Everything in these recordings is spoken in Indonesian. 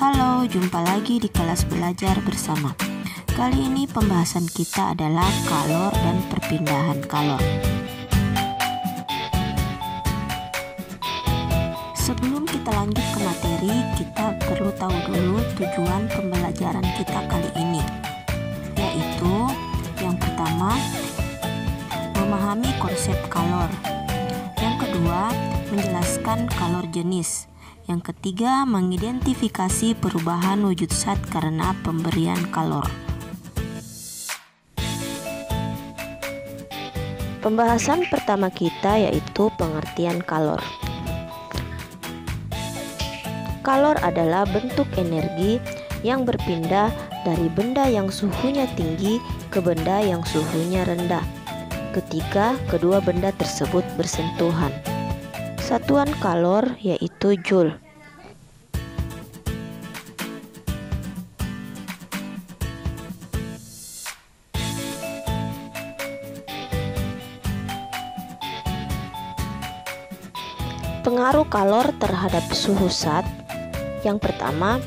Halo, jumpa lagi di kelas belajar bersama. Kali ini pembahasan kita adalah kalor dan perpindahan kalor. Sebelum kita lanjut ke materi, kita perlu tahu dulu tujuan pembelajaran kita kali ini, yaitu yang pertama, memahami konsep kalor. Yang kedua, menjelaskan kalor jenis. Yang ketiga, mengidentifikasi perubahan wujud zat karena pemberian kalor. Pembahasan pertama kita yaitu pengertian kalor. Kalor adalah bentuk energi yang berpindah dari benda yang suhunya tinggi ke benda yang suhunya rendah ketika kedua benda tersebut bersentuhan. Satuan kalor yaitu joule. Pengaruh kalor terhadap suhu zat. Yang pertama,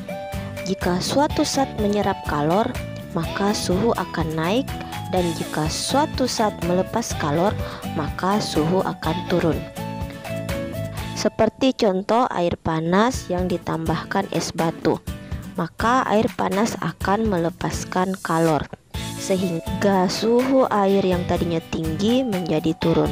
jika suatu zat menyerap kalor, maka suhu akan naik, dan jika suatu zat melepas kalor, maka suhu akan turun. Seperti contoh air panas yang ditambahkan es batu, maka air panas akan melepaskan kalor, sehingga suhu air yang tadinya tinggi menjadi turun.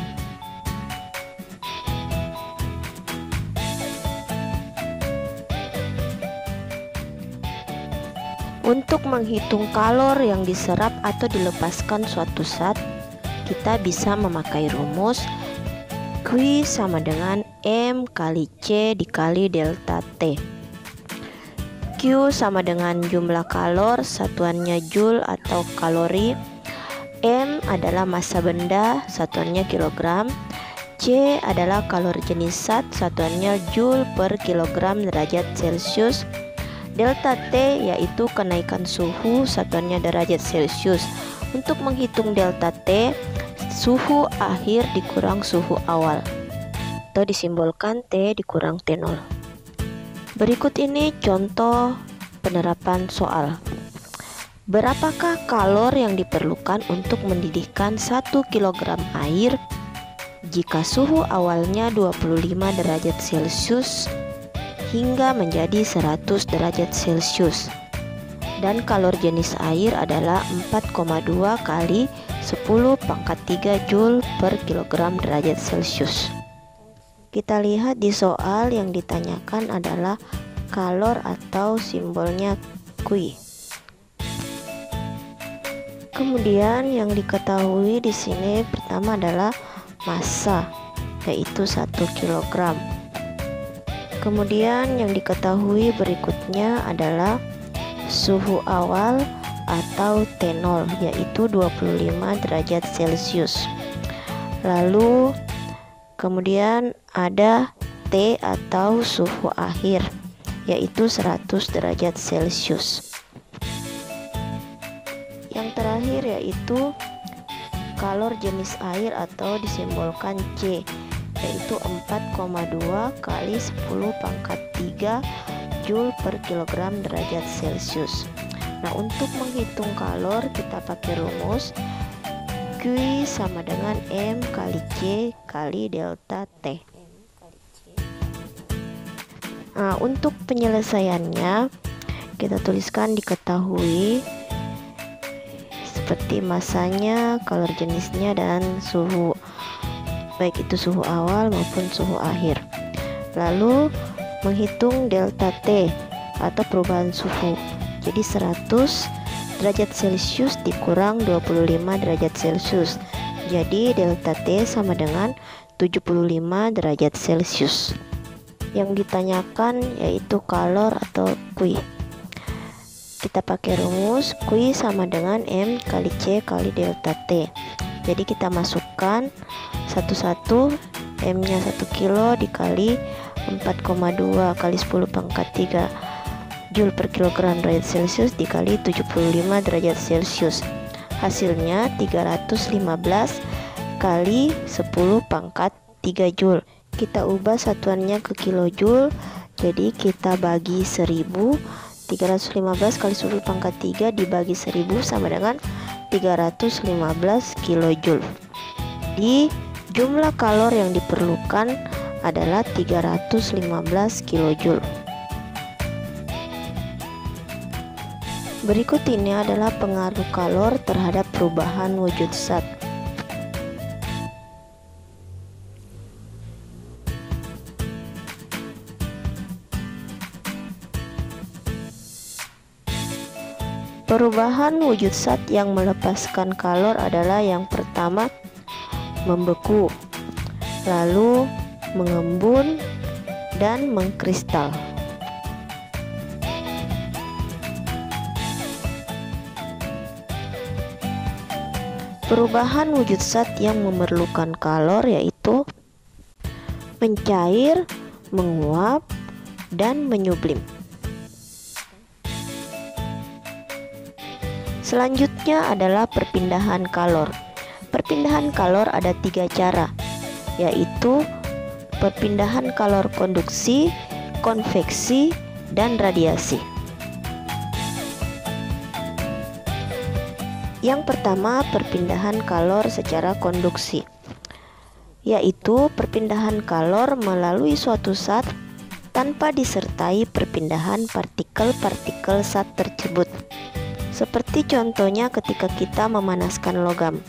Untuk menghitung kalor yang diserap atau dilepaskan suatu zat, kita bisa memakai rumus Q sama dengan M kali C dikali delta T. Q sama dengan jumlah kalor, satuannya joule atau kalori. M adalah massa benda, satuannya kilogram. C adalah kalor jenis zat, satuannya joule per kilogram derajat Celcius. Delta T yaitu kenaikan suhu, satuannya derajat Celcius. Untuk menghitung delta T, suhu akhir dikurang suhu awal, atau disimbolkan T dikurang T0. Berikut ini contoh penerapan soal. Berapakah kalor yang diperlukan untuk mendidihkan 1 kg air jika suhu awalnya 25 derajat Celcius hingga menjadi 100 derajat Celcius, dan kalor jenis air adalah 4,2 kali 10 pangkat 3 joule per kilogram derajat Celcius. Kita lihat di soal yang ditanyakan adalah kalor atau simbolnya Q. Kemudian yang diketahui di sini pertama adalah massa, yaitu 1 kg. Kemudian yang diketahui berikutnya adalah suhu awal atau T0, yaitu 25 derajat Celcius. Lalu kemudian ada T atau suhu akhir, yaitu 100 derajat Celcius. Yang terakhir yaitu kalor jenis air atau disimbolkan C, yaitu 4,2 kali 10 pangkat 3 joule per kilogram derajat Celcius. Nah, untuk menghitung kalor kita pakai rumus Q sama dengan M kali C kali delta T. Nah, untuk penyelesaiannya kita tuliskan diketahui seperti massanya, kalor jenisnya, dan suhu, baik itu suhu awal maupun suhu akhir. Lalu menghitung delta T atau perubahan suhu. Jadi 100 derajat Celcius dikurang 25 derajat Celcius. Jadi delta T sama dengan 75 derajat Celcius. Yang ditanyakan yaitu kalor atau Q. Kita pakai rumus Q sama dengan M kali C kali delta T. Jadi kita masukkan satu-satu, M-nya 1 kilo dikali 4,2 kali 10 pangkat 3 joule per kilogram derajat Celcius dikali 75 derajat Celcius. Hasilnya 315 kali 10 pangkat 3 joule. Kita ubah satuannya ke kilojoule, jadi kita bagi 1000 315 kali 10 pangkat 3 dibagi 1000 sama dengan 315 kilojoule. Di jumlah kalor yang diperlukan adalah 315 kilojoule. Berikut ini adalah pengaruh kalor terhadap perubahan wujud zat. Perubahan wujud zat yang melepaskan kalor adalah yang pertama membeku, lalu mengembun dan mengkristal. Perubahan wujud zat yang memerlukan kalor yaitu mencair, menguap, dan menyublim. Selanjutnya adalah perpindahan kalor. Perpindahan kalor ada 3 cara, yaitu perpindahan kalor konduksi, konveksi, dan radiasi. Yang pertama, perpindahan kalor secara konduksi, yaitu perpindahan kalor melalui suatu zat tanpa disertai perpindahan partikel-partikel zat tersebut. Seperti contohnya ketika kita memanaskan logam.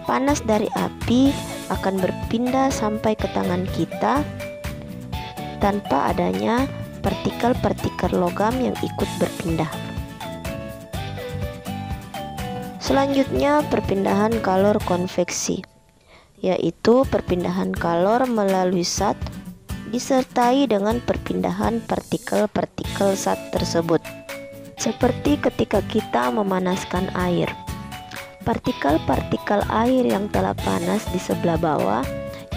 Panas dari api akan berpindah sampai ke tangan kita tanpa adanya partikel-partikel logam yang ikut berpindah. Selanjutnya, perpindahan kalor konveksi, yaitu perpindahan kalor melalui zat disertai dengan perpindahan partikel-partikel zat tersebut. Seperti ketika kita memanaskan air, partikel-partikel air yang telah panas di sebelah bawah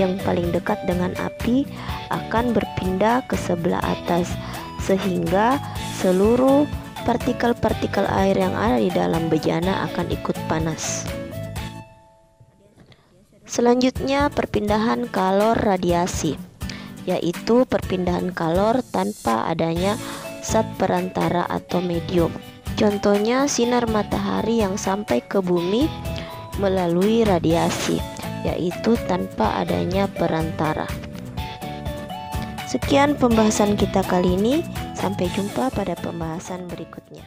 yang paling dekat dengan api akan berpindah ke sebelah atas, sehingga seluruh partikel-partikel air yang ada di dalam bejana akan ikut panas. Selanjutnya, perpindahan kalor radiasi, yaitu perpindahan kalor tanpa adanya zat perantara atau medium. Contohnya sinar matahari yang sampai ke bumi melalui radiasi, yaitu tanpa adanya perantara. Sekian pembahasan kita kali ini. Sampai jumpa pada pembahasan berikutnya.